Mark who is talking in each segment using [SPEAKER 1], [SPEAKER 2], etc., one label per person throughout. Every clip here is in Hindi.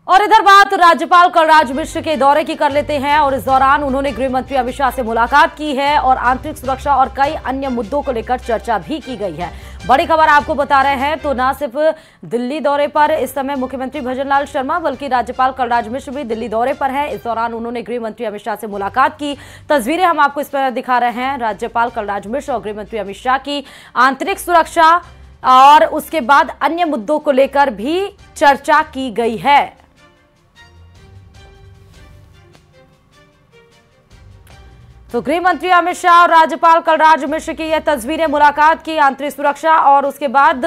[SPEAKER 1] और इधर बात राज्यपाल कलराज मिश्र के दौरे की कर लेते हैं और इस दौरान उन्होंने गृह मंत्री अमित शाह से मुलाकात की है और आंतरिक सुरक्षा और कई अन्य मुद्दों को लेकर चर्चा भी की गई है। बड़ी खबर आपको बता रहे हैं, तो न सिर्फ दिल्ली दौरे पर इस समय मुख्यमंत्री भजनलाल शर्मा बल्कि राज्यपाल कलराज मिश्र भी दिल्ली दौरे पर है। इस दौरान उन्होंने गृह मंत्री अमित शाह से मुलाकात की। तस्वीरें हम आपको इस पर दिखा रहे हैं। राज्यपाल कलराज मिश्र और गृह मंत्री अमित शाह की आंतरिक सुरक्षा और उसके बाद अन्य मुद्दों को लेकर भी चर्चा की गई है। तो गृह मंत्री अमित शाह और राज्यपाल कलराज मिश्र की यह तस्वीरें, मुलाकात की, आंतरिक सुरक्षा और उसके बाद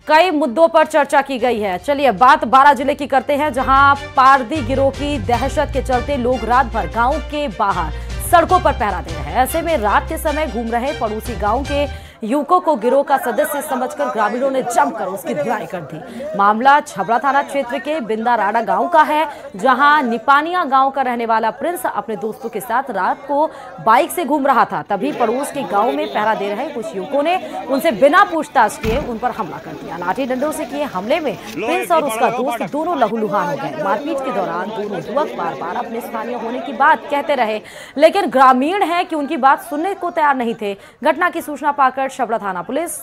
[SPEAKER 1] कई मुद्दों पर चर्चा की गई है। चलिए बात 12 जिले की करते हैं, जहां पारदी गिरोह की दहशत के चलते लोग रात भर गांव के बाहर सड़कों पर पहरा दे रहे हैं। ऐसे में रात के समय घूम रहे पड़ोसी गांव के युवकों को गिरोह का सदस्य समझकर ग्रामीणों ने जमकर उसकी धुलाई कर दी। मामला छबड़ा थाना क्षेत्र के बिंदाराड़ा गांव का है, जहां निपानिया गांव का रहने वाला प्रिंस अपने दोस्तों के साथ रात को बाइक से घूम रहा था। तभी पड़ोस के गांव में पहरा दे रहे कुछ युवकों ने उनसे बिना पूछताछ किए उन पर हमला कर दिया। लाठी डंडों से किए हमले में प्रिंस और उसका दोस्त दोनों लहूलुहान हो गए। मारपीट के दौरान दोनों युवक बार बार अपने स्थानीय होने की बात कहते रहे, लेकिन ग्रामीण है कि उनकी बात सुनने को तैयार नहीं थे। घटना की सूचना पाकर छबड़ा थाना पुलिस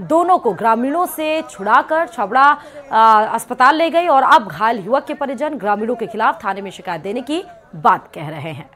[SPEAKER 1] दोनों को ग्रामीणों से छुड़ाकर छबड़ा अस्पताल ले गई और अब घायल युवक के परिजन ग्रामीणों के खिलाफ थाने में शिकायत देने की बात कह रहे हैं।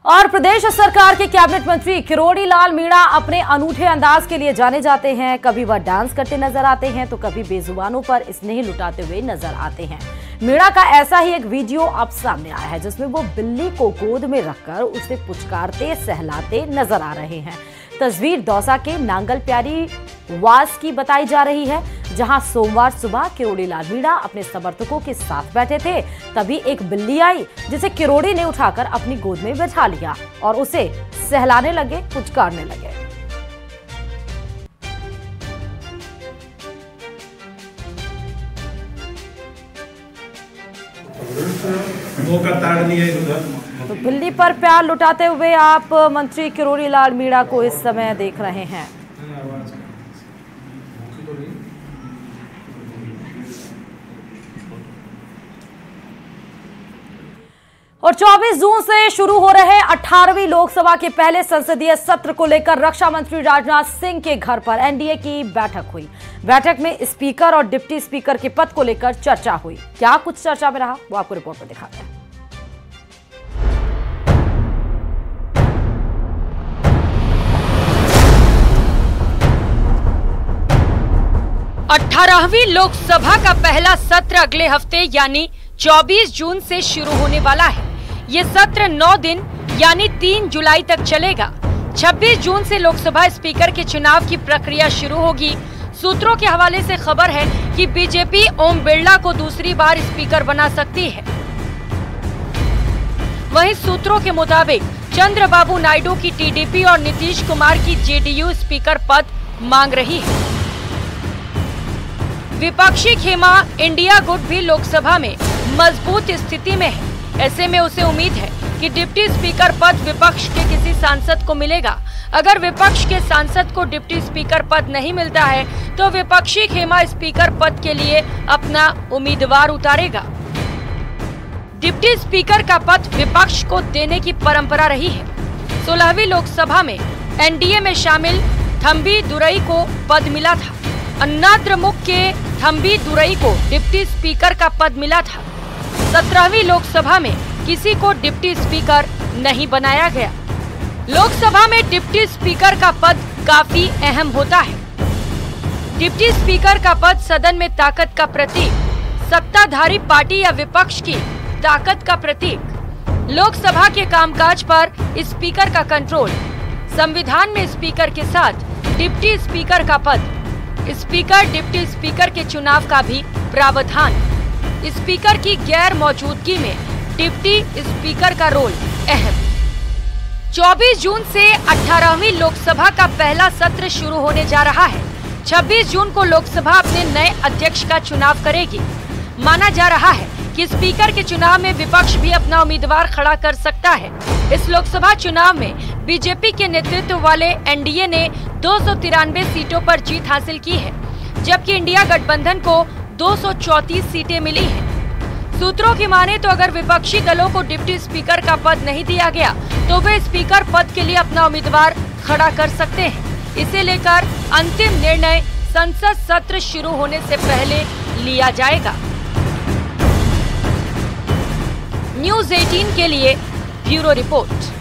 [SPEAKER 1] और प्रदेश सरकार के कैबिनेट मंत्री किरोड़ी लाल मीणा अपने अनूठे अंदाज के लिए जाने जाते हैं। कभी वह डांस करते नजर आते हैं तो कभी बेजुबानों पर स्नेह लुटाते हुए नजर आते हैं। मीणा का ऐसा ही एक वीडियो अब सामने आया है, जिसमें वो बिल्ली को गोद में रखकर उसे पुचकारते सहलाते नजर आ रहे हैं। तस्वीर दौसा के नांगल प्यारी वास की बताई जा रही है, जहां सोमवार सुबह किरोड़ी लाल मीणा अपने समर्थकों के साथ बैठे थे। तभी एक बिल्ली आई, जिसे किरोड़ी ने उठाकर अपनी गोद में बैठा लिया और उसे सहलाने लगे, पुचकारने लगे। तो बिल्ली पर प्यार लुटाते हुए आप मंत्री किरोड़ी लाल मीणा को इस समय देख रहे हैं। और 24 जून से शुरू हो रहे 18वीं लोकसभा के पहले संसदीय सत्र को लेकर रक्षा मंत्री राजनाथ सिंह के घर पर एनडीए की बैठक हुई। बैठक में स्पीकर और डिप्टी स्पीकर के पद को लेकर चर्चा हुई। क्या कुछ चर्चा में रहा, वो आपको रिपोर्ट में दिखाते हैं।
[SPEAKER 2] 18वीं लोकसभा का पहला सत्र अगले हफ्ते यानी 24 जून से शुरू होने वाला है। ये सत्र 9 दिन यानी 3 जुलाई तक चलेगा। 26 जून से लोकसभा स्पीकर के चुनाव की प्रक्रिया शुरू होगी। सूत्रों के हवाले से खबर है कि बीजेपी ओम बिरला को दूसरी बार स्पीकर बना सकती है। वहीं सूत्रों के मुताबिक चंद्रबाबू नायडू की टीडीपी और नीतीश कुमार की जेडीयू स्पीकर पद मांग रही है। विपक्षी खेमा इंडिया गुट भी लोकसभा में मजबूत स्थिति में है। ऐसे में उसे उम्मीद है कि डिप्टी स्पीकर पद विपक्ष के किसी सांसद को मिलेगा। अगर विपक्ष के सांसद को डिप्टी स्पीकर पद नहीं मिलता है तो विपक्षी खेमा स्पीकर पद के लिए अपना उम्मीदवार उतारेगा। डिप्टी स्पीकर का पद विपक्ष को देने की परंपरा रही है। 16वीं लोकसभा में एनडीए में शामिल थम्बी दुरई को पद मिला था। अन्ना द्रमुक के थम्बी दुरई को डिप्टी स्पीकर का पद मिला था। 17वीं लोकसभा में किसी को डिप्टी स्पीकर नहीं बनाया गया। लोकसभा में डिप्टी स्पीकर का पद काफी अहम होता है। डिप्टी स्पीकर का पद सदन में ताकत का प्रतीक, सत्ताधारी पार्टी या विपक्ष की ताकत का प्रतीक। लोकसभा के कामकाज पर स्पीकर का कंट्रोल। संविधान में स्पीकर के साथ डिप्टी स्पीकर का पद, स्पीकर डिप्टी स्पीकर के चुनाव का भी प्रावधान। स्पीकर की गैर मौजूदगी में डिप्टी स्पीकर का रोल अहम। 24 जून से 18वीं लोकसभा का पहला सत्र शुरू होने जा रहा है। 26 जून को लोकसभा अपने नए अध्यक्ष का चुनाव करेगी। माना जा रहा है कि स्पीकर के चुनाव में विपक्ष भी अपना उम्मीदवार खड़ा कर सकता है। इस लोकसभा चुनाव में बीजेपी के नेतृत्व वाले एनडीए ने 293 सीटों पर जीत हासिल की है, जबकि इंडिया गठबंधन को 234 सीटें मिली हैं। सूत्रों की माने तो अगर विपक्षी दलों को डिप्टी स्पीकर का पद नहीं दिया गया तो वे स्पीकर पद के लिए अपना उम्मीदवार खड़ा कर सकते हैं। इसे लेकर अंतिम निर्णय संसद सत्र शुरू होने से पहले लिया जाएगा। न्यूज़ 18 के लिए ब्यूरो रिपोर्ट।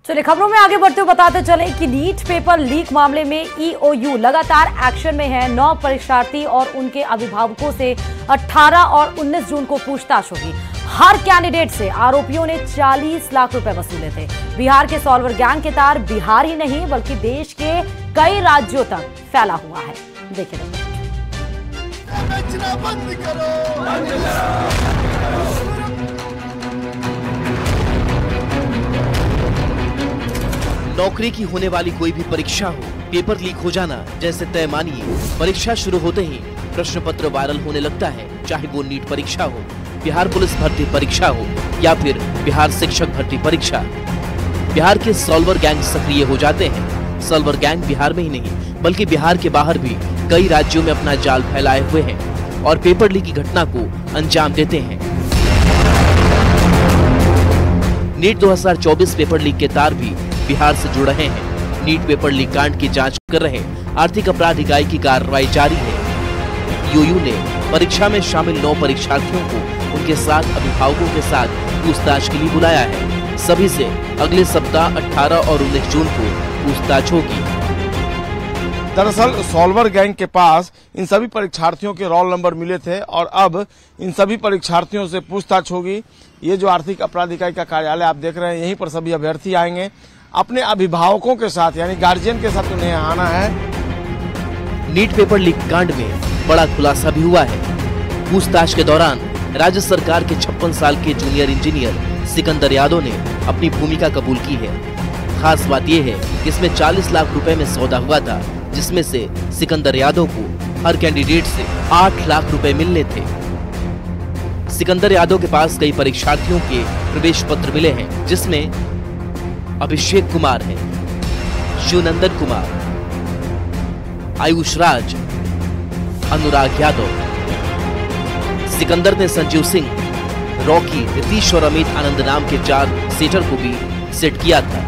[SPEAKER 1] चलिए खबरों में आगे बढ़ते हुए बताते चले कि नीट पेपर लीक मामले में ईओयू लगातार एक्शन में है। 9 परीक्षार्थी और उनके अभिभावकों से 18 और 19 जून को पूछताछ होगी। हर कैंडिडेट से आरोपियों ने 40 लाख रुपए वसूले थे। बिहार के सॉल्वर गैंग के तार बिहार ही नहीं बल्कि देश के कई राज्यों तक फैला हुआ है। देखिए
[SPEAKER 3] नौकरी की होने वाली कोई भी परीक्षा हो, पेपर लीक हो जाना जैसे तय मानिए। परीक्षा शुरू होते ही प्रश्न पत्र वायरल होने लगता है, चाहे वो नीट परीक्षा हो, बिहार पुलिस भर्ती परीक्षा हो या फिर बिहार शिक्षक भर्ती परीक्षा। बिहार के सॉल्वर गैंग सक्रिय हो जाते हैं। सॉल्वर गैंग बिहार में ही नहीं बल्कि बिहार के बाहर भी कई राज्यों में अपना जाल फैलाए हुए हैं और पेपर लीक की घटना को अंजाम देते हैं। नीट 2024 पेपर लीक के तार भी बिहार से जुड़ रहे हैं। नीट पेपर लीक कांड की जांच कर रहे आर्थिक अपराध इकाई की कार्रवाई जारी है। ईओयू ने परीक्षा में शामिल 9 परीक्षार्थियों को उनके साथ अभिभावकों के साथ पूछताछ के लिए बुलाया है। सभी से अगले सप्ताह 18 और 19 जून को पूछताछ होगी।
[SPEAKER 4] दरअसल सॉल्वर गैंग के पास इन सभी परीक्षार्थियों के रोल नंबर मिले थे और अब इन सभी परीक्षार्थियों से पूछताछ होगी। ये जो आर्थिक अपराध इकाई का कार्यालय आप देख रहे हैं, यहीं पर सभी अभ्यर्थी आएंगे। अपने अभिभावकों के साथ यानी गार्जियन के साथ उन्हें आना है।
[SPEAKER 3] नीट पेपर लीक कांड में बड़ा खुलासा भी हुआ है। पूछताछ के दौरान राज्य सरकार के 56 साल के जूनियर इंजीनियर सिकंदर यादव ने अपनी भूमिका कबूल की है। खास बात यह है कि इसमें 40 लाख रुपए में सौदा हुआ था, जिसमें से सिकंदर यादव को हर कैंडिडेट से 8 लाख रुपए मिलने थे। सिकंदर यादव के पास कई परीक्षार्थियों के प्रवेश पत्र मिले हैं, जिसमें अभिषेक कुमार है, शिवनंदन कुमार, आयुष राज, अनुराग यादव। सिकंदर ने संजीव सिंह, रॉकी, नीतीश और अमित आनंद नाम के 4 सेटर को भी सेट किया था।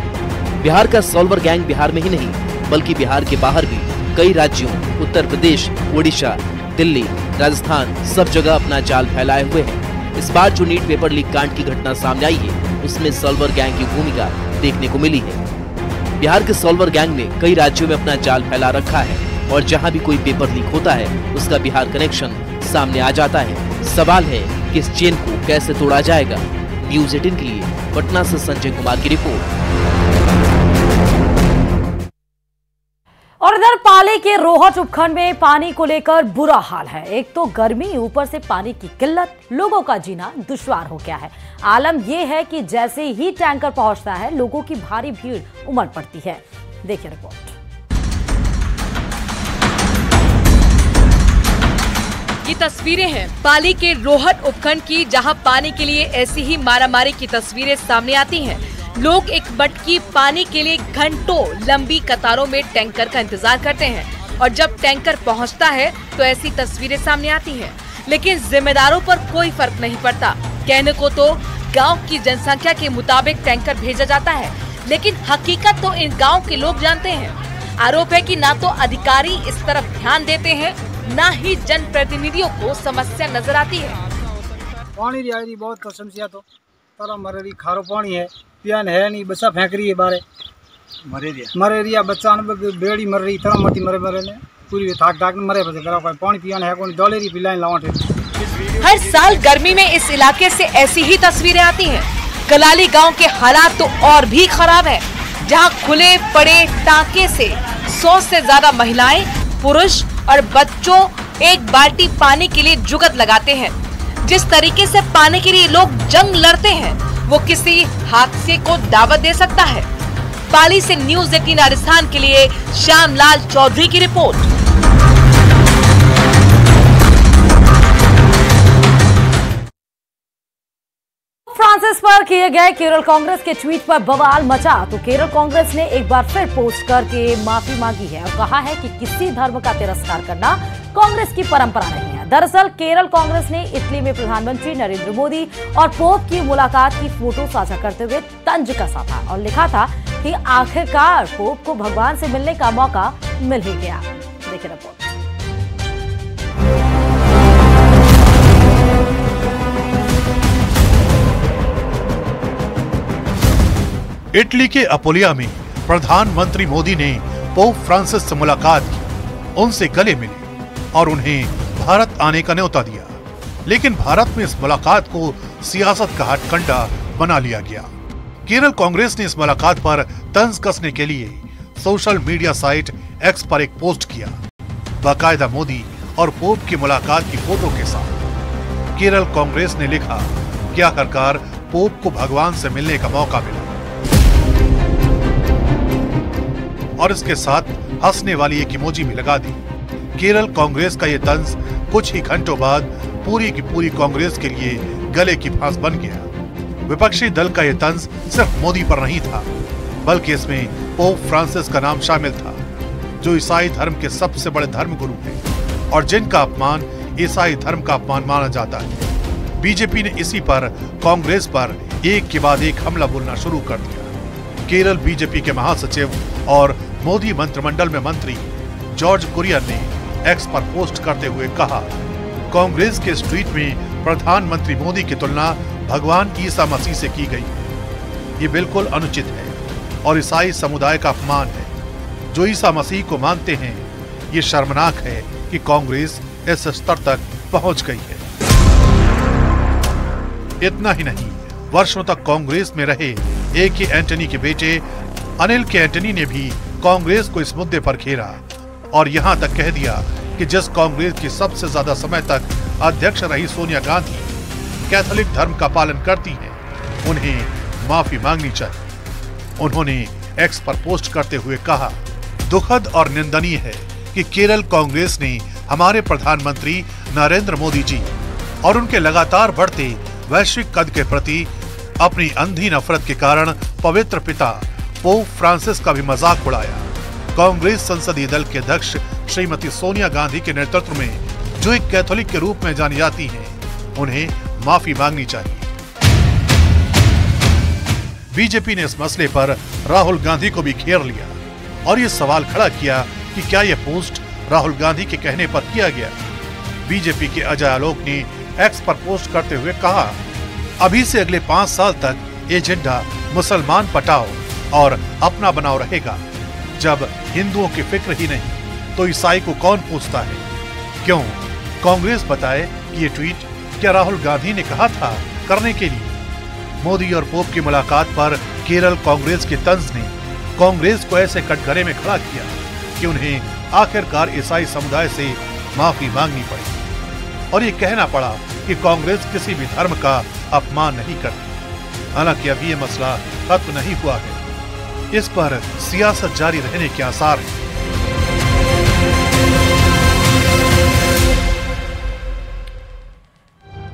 [SPEAKER 3] बिहार का सॉल्वर गैंग बिहार में ही नहीं बल्कि बिहार के बाहर भी कई राज्यों उत्तर प्रदेश, ओडिशा, दिल्ली, राजस्थान सब जगह अपना जाल फैलाए हुए हैं। इस बार जो नीट पेपर लीक कांड की घटना सामने आई है, उसमें सॉल्वर गैंग की भूमिका देखने को मिली है। बिहार के सॉल्वर गैंग ने कई राज्यों में अपना जाल फैला रखा है और जहां भी कोई पेपर लीक होता है उसका बिहार कनेक्शन सामने आ जाता है। सवाल है कि इस चेन को कैसे तोड़ा जाएगा। न्यूज़ 18 के लिए पटना से संजय कुमार की रिपोर्ट।
[SPEAKER 1] और इधर पाली के रोहट उपखंड में पानी को लेकर बुरा हाल है। एक तो गर्मी, ऊपर से पानी की किल्लत, लोगों का जीना दुश्वार हो गया है। आलम यह है कि जैसे ही टैंकर पहुंचता है लोगों की भारी भीड़ उमड़ पड़ती है। देखिए रिपोर्ट।
[SPEAKER 2] ये तस्वीरें हैं पाली के रोहट उपखंड की, जहां पानी के लिए ऐसी ही मारामारी की तस्वीरें सामने आती हैं। लोग एक मटकी पानी के लिए घंटों लंबी कतारों में टैंकर का इंतजार करते हैं और जब टैंकर पहुंचता है तो ऐसी तस्वीरें सामने आती हैं। लेकिन जिम्मेदारों पर कोई फर्क नहीं पड़ता। कहने को तो गांव की जनसंख्या के मुताबिक टैंकर भेजा जाता है, लेकिन हकीकत तो इन गांव के लोग जानते हैं। आरोप है कि ना तो अधिकारी इस तरफ ध्यान देते हैं, ना ही जनप्रतिनिधियों को समस्या नजर आती है।
[SPEAKER 5] पानी री बहुत समस्या तो तारा मरेरी खारो पानी है, पियान है नहीं, बच्चा फेंक रही है बारे मरेरिया बच्चा बेड़ी मर रही, तरह मती मरे ने पूरी थाक मरे बचे पानी पियान है कोई डॉलरी पिलाइन लावट।
[SPEAKER 2] हर साल गर्मी में इस इलाके से ऐसी ही तस्वीरें आती हैं। कलाली गांव के हालात तो और भी खराब है, जहां खुले पड़े टांके से 100 से ज्यादा महिलाएं, पुरुष और बच्चों एक बाल्टी पानी के लिए जुगत लगाते हैं। जिस तरीके से पानी के लिए लोग जंग लड़ते हैं वो किसी हादसे को दावत दे सकता है। पाली से न्यूज़ 18 राजस्थान के लिए श्यामलाल चौधरी की रिपोर्ट।
[SPEAKER 1] फ्रांसिस पर किए गए केरल कांग्रेस के ट्वीट पर बवाल मचा तो केरल कांग्रेस ने एक बार फिर पोस्ट करके माफी मांगी है और कहा है कि किसी धर्म का तिरस्कार करना कांग्रेस की परंपरा नहीं है। दरअसल केरल कांग्रेस ने इटली में प्रधानमंत्री नरेंद्र मोदी और पोप की मुलाकात की फोटो साझा करते हुए तंज कसा था और लिखा था कि आखिरकार पोप को भगवान से मिलने का मौका मिल ही गया। देखिए रिपोर्ट।
[SPEAKER 6] इटली के अपोलिया में प्रधानमंत्री मोदी ने पोप फ्रांसिस से मुलाकात की, उनसे गले मिले और उन्हें भारत आने का न्योता दिया। लेकिन भारत में इस मुलाकात को सियासत का हथकंडा बना लिया गया। केरल कांग्रेस ने इस मुलाकात पर तंज कसने के लिए सोशल मीडिया साइट एक्स पर एक पोस्ट किया, बाकायदा मोदी और पोप की मुलाकात की फोटो के साथ। केरल कांग्रेस ने लिखा कि आखिरकार पोप को भगवान से मिलने का मौका मिला और इसके साथ हंसने वाली एक इमोजी भी लगा दी। केरल कांग्रेस का ये तंज कुछ ही घंटों बाद पूरी की पूरी कांग्रेस के लिए गले की फांस बन गया। विपक्षी दल का ये तंज सिर्फ मोदी पर नहीं था, बल्कि इसमें पोप फ्रांसिस का नाम शामिल था, जो ईसाई धर्म के सबसे बड़े धर्मगुरु हैं और जिनका अपमान ईसाई धर्म का अपमान माना जाता है। बीजेपी ने इसी पर कांग्रेस पर एक के बाद एक हमला बोलना शुरू कर दिया। केरल बीजेपी के महासचिव और मोदी मंत्रिमंडल में मंत्री जॉर्ज कुरियन ने एक्स पर पोस्ट करते हुए कहा, कांग्रेस के इस ट्वीट में प्रधानमंत्री मोदी की तुलना भगवान ईसा मसीह से की गई है। ये बिल्कुल अनुचित है और ईसाई समुदाय का अपमान है। जो ईसा मसीह को मानते हैं, ये शर्मनाक है कि कांग्रेस इस स्तर तक पहुंच गई है। इतना ही नहीं, वर्षों तक कांग्रेस में रहे A.K. एंटनी के बेटे अनिल के एंटनी ने भी कांग्रेस को इस मुद्दे पर घेरा और यहां तक कह दिया कि जिस कांग्रेस की सबसे ज्यादा समय तक अध्यक्ष रही सोनिया गांधी कैथोलिक धर्म का पालन करती हैं, उन्हें माफी मांगनी चाहिए। उन्होंने एक्स पर पोस्ट करते हुए कहा, दुखद और निंदनीय है कि केरल कांग्रेस ने हमारे प्रधानमंत्री नरेंद्र मोदी जी और उनके लगातार बढ़ते वैश्विक कद के प्रति अपनी अंधी नफरत के कारण पवित्र पिता पोप फ्रांसिस का भी मजाक उड़ाया। कांग्रेस संसदीय दल के अध्यक्ष श्रीमती सोनिया गांधी के नेतृत्व में जो एक कैथोलिक के रूप में जानी जाती हैं, उन्हें माफी मांगनी चाहिए। बीजेपी ने इस मसले पर राहुल गांधी को भी घेर लिया और ये सवाल खड़ा किया कि क्या यह पोस्ट राहुल गांधी के कहने पर किया गया। बीजेपी के अजय आलोक ने एक्स पर पोस्ट करते हुए कहा, अभी से अगले 5 साल तक ये झंडा मुसलमान पटाओ और अपना बनाओ रहेगा। जब हिंदुओं की फिक्र ही नहीं तो ईसाई को कौन पूछता है। क्यों कांग्रेस बताए कि ये ट्वीट क्या राहुल गांधी ने कहा था करने के लिए। मोदी और पोप की मुलाकात पर केरल कांग्रेस के तंज ने कांग्रेस को ऐसे कटघरे में खड़ा किया कि उन्हें आखिरकार ईसाई समुदाय से माफी मांगनी पड़ी और ये कहना पड़ा कि कांग्रेस किसी भी धर्म का अपमान नहीं करती। हालांकि अभी ये मसला खत्म नहीं हुआ है, इस पर सियासत जारी रहने के आसार हैं।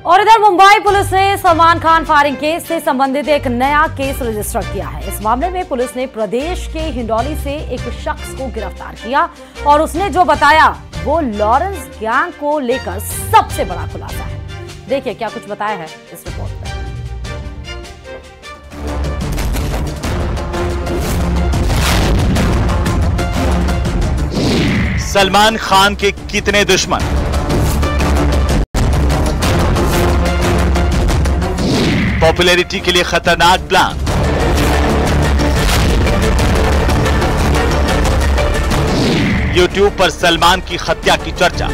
[SPEAKER 1] और इधर मुंबई पुलिस ने सलमान खान फायरिंग केस से संबंधित एक नया केस रजिस्टर किया है। इस मामले में पुलिस ने प्रदेश के हिंडौली से एक शख्स को गिरफ्तार किया और उसने जो बताया वो लॉरेंस गैंग को लेकर सबसे बड़ा खुलासा है। देखिए क्या कुछ बताया है इस रिपोर्ट में।
[SPEAKER 7] सलमान खान के कितने दुश्मन, पॉपुलैरिटी के लिए खतरनाक प्लान, यूट्यूब पर सलमान की हत्या की चर्चा,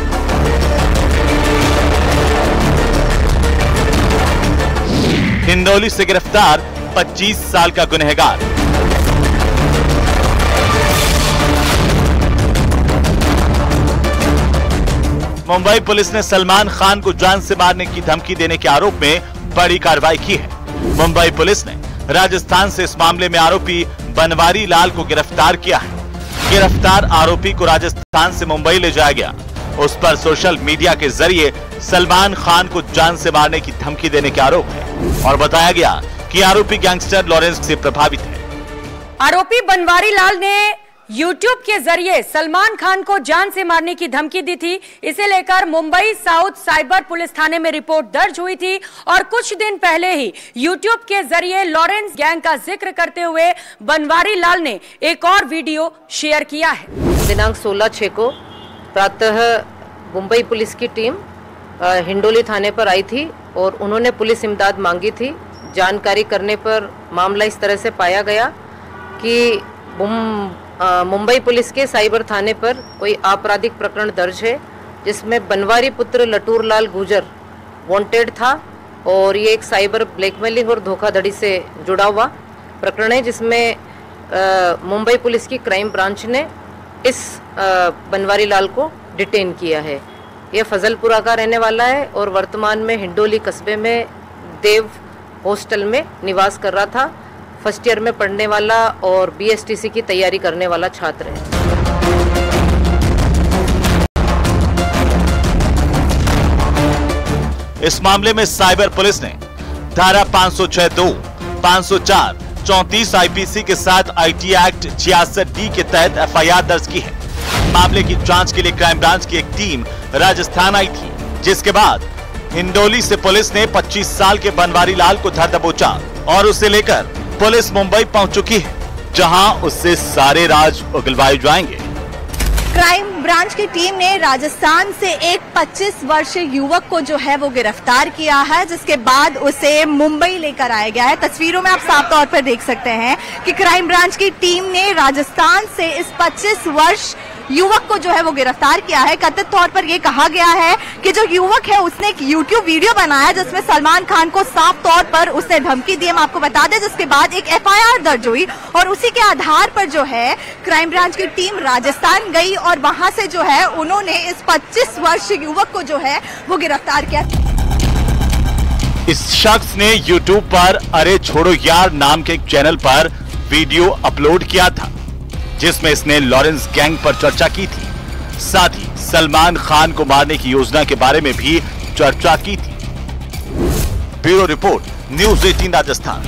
[SPEAKER 7] हिंदौली से गिरफ्तार 25 साल का गुनहगार, मुंबई पुलिस ने सलमान खान को जान से मारने की धमकी देने के आरोप में बड़ी कार्रवाई की है। मुंबई पुलिस ने राजस्थान से इस मामले में आरोपी बनवारी लाल को गिरफ्तार किया है। गिरफ्तार आरोपी को राजस्थान से मुंबई ले जाया गया। उस पर सोशल मीडिया के जरिए सलमान खान को जान से मारने की धमकी देने के आरोप है और बताया गया कि आरोपी गैंगस्टर लॉरेंस से प्रभावित है।
[SPEAKER 2] आरोपी बनवारी लाल ने YouTube के जरिए सलमान खान को जान से मारने की धमकी दी थी। इसे लेकर मुंबई साउथ साइबर पुलिस थाने में रिपोर्ट दर्ज हुई थी और कुछ दिन पहले ही YouTube के जरिए लॉरेंस गैंग का जिक्र करते हुए बनवारी लाल ने एक और वीडियो शेयर किया है।
[SPEAKER 8] दिनांक 16/6 को प्रातः मुंबई पुलिस की टीम हिंडोली थाने पर आई थी और उन्होंने पुलिस इमदाद मांगी थी। जानकारी करने पर मामला इस तरह से पाया गया कि मुंबई पुलिस के साइबर थाने पर कोई आपराधिक प्रकरण दर्ज है जिसमें बनवारी पुत्र लटूर लाल गुजर वांटेड था और ये एक साइबर ब्लैकमेलिंग और धोखाधड़ी से जुड़ा हुआ प्रकरण है, जिसमें मुंबई पुलिस की क्राइम ब्रांच ने इस बनवारी लाल को डिटेन किया है। यह फजलपुरा का रहने वाला है और वर्तमान में हिंडोली कस्बे में देव हॉस्टल में निवास कर रहा था। फर्स्ट ईयर में पढ़ने वाला और BSTC की तैयारी करने वाला छात्र है।
[SPEAKER 7] इस मामले में साइबर पुलिस ने धारा 506(2), 504, 34 IPC के साथ IT एक्ट 66D के तहत FIR दर्ज की है। मामले की जांच के लिए क्राइम ब्रांच की एक टीम राजस्थान आई थी, जिसके बाद हिंडोली से पुलिस ने 25 साल के बनवारी लाल को धर दबोचा और उसे लेकर पुलिस मुंबई पहुंच चुकी है, जहां उससे सारे राज उगलवाए जाएंगे।
[SPEAKER 9] क्राइम ब्रांच की टीम ने राजस्थान से एक 25 वर्षीय युवक को जो है वो गिरफ्तार किया है, जिसके बाद उसे मुंबई लेकर आया गया है। तस्वीरों में आप साफ तौर पर देख सकते हैं कि क्राइम ब्रांच की टीम ने राजस्थान से इस 25 वर्ष युवक को जो है वो गिरफ्तार किया है। कथित तौर पर यह कहा गया है कि जो युवक है उसने एक YouTube वीडियो बनाया जिसमें सलमान खान को साफ तौर पर उसने धमकी दी। हम आपको बता दें, जिसके बाद एक FIR दर्ज हुई और उसी के आधार पर जो है क्राइम ब्रांच की टीम राजस्थान गई और वहां से जो है उन्होंने इस 25 वर्षीय युवक को जो है वो गिरफ्तार किया।
[SPEAKER 7] इस शख्स ने YouTube पर अरे छोड़ो यार नाम के एक चैनल पर वीडियो अपलोड किया था, जिसमें इसने लॉरेंस गैंग पर चर्चा की थी। साथ ही सलमान खान को मारने की योजना के बारे में भी चर्चा की थी। Bureau report, news 18 Rajasthan.